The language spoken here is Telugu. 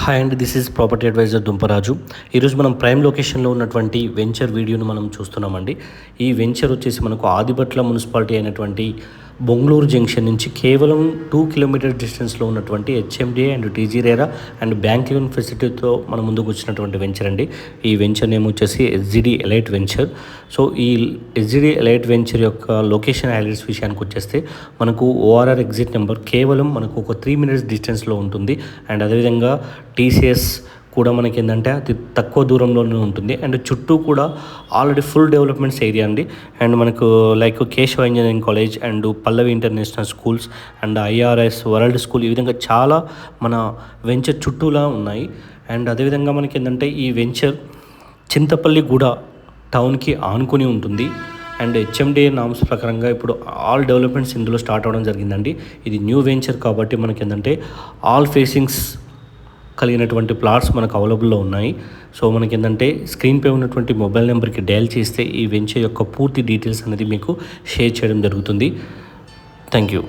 హాయ్ అండి, this is property advisor Dumparaju. ఈరోజు మనం ప్రైమ్ లొకేషన్లో ఉన్నటువంటి వెంచర్ వీడియోను మనం చూస్తున్నామండి. ఈ వెంచర్ వచ్చేసి మనకు ఆదిబట్ల మున్సిపాలిటీ అయినటువంటి బొంగళూరు జంక్షన్ నుంచి కేవలం 2 కిలోమీటర్ డిస్టెన్స్లో ఉన్నటువంటి HMDA and TG RERA and bank loan ఫెసిలిటీతో మన ముందుకు వచ్చినటువంటి వెంచర్ అండి. ఈ వెంచర్ నేమ్ వచ్చేసి ఎస్జిడి ఎలైట్ వెంచర్. సో ఈ ఎస్జిడి ఎలైట్ వెంచర్ యొక్క లొకేషన్ హైలైట్స్ విషయానికి వచ్చేస్తే మనకు ఓఆర్ఆర్ ఎగ్జిట్ నెంబర్ కేవలం మనకు ఒక 3 మినిట్స్ డిస్టెన్స్లో ఉంటుంది. అండ్ అదేవిధంగా టీసీఎస్ కూడా మనకి ఏంటంటే అతి తక్కువ దూరంలోనే ఉంటుంది. అండ్ చుట్టూ కూడా ఆల్రెడీ ఫుల్ డెవలప్మెంట్స్ ఏరియా అండి. అండ్ మనకు like Keshava engineering college and Pallavi international schools and IRS world school, ఈ విధంగా చాలా మన వెంచర్ చుట్టూలా ఉన్నాయి. అండ్ అదేవిధంగా మనకి ఏంటంటే ఈ వెంచర్ చింతపల్లి గూడ టౌన్కి ఆనుకొని ఉంటుంది. అండ్ హెచ్ఎండిఏ నామ్స్ ప్రకారంగా ఇప్పుడు ఆల్ డెవలప్మెంట్స్ ఇందులో స్టార్ట్ అవ్వడం జరిగిందండి. ఇది న్యూ వెంచర్ కాబట్టి మనకి ఏంటంటే ఆల్ ఫేసింగ్స్ కలిగినటువంటి ప్లాట్స్ మనకు అవైలబుల్లో ఉన్నాయి. సో మనకి ఏంటంటే స్క్రీన్పై ఉన్నటువంటి మొబైల్ నెంబర్కి డయల్ చేస్తే ఈ వెంచర్ యొక్క పూర్తి డీటెయిల్స్ అనేది మీకు షేర్ చేయడం జరుగుతుంది. Thank you.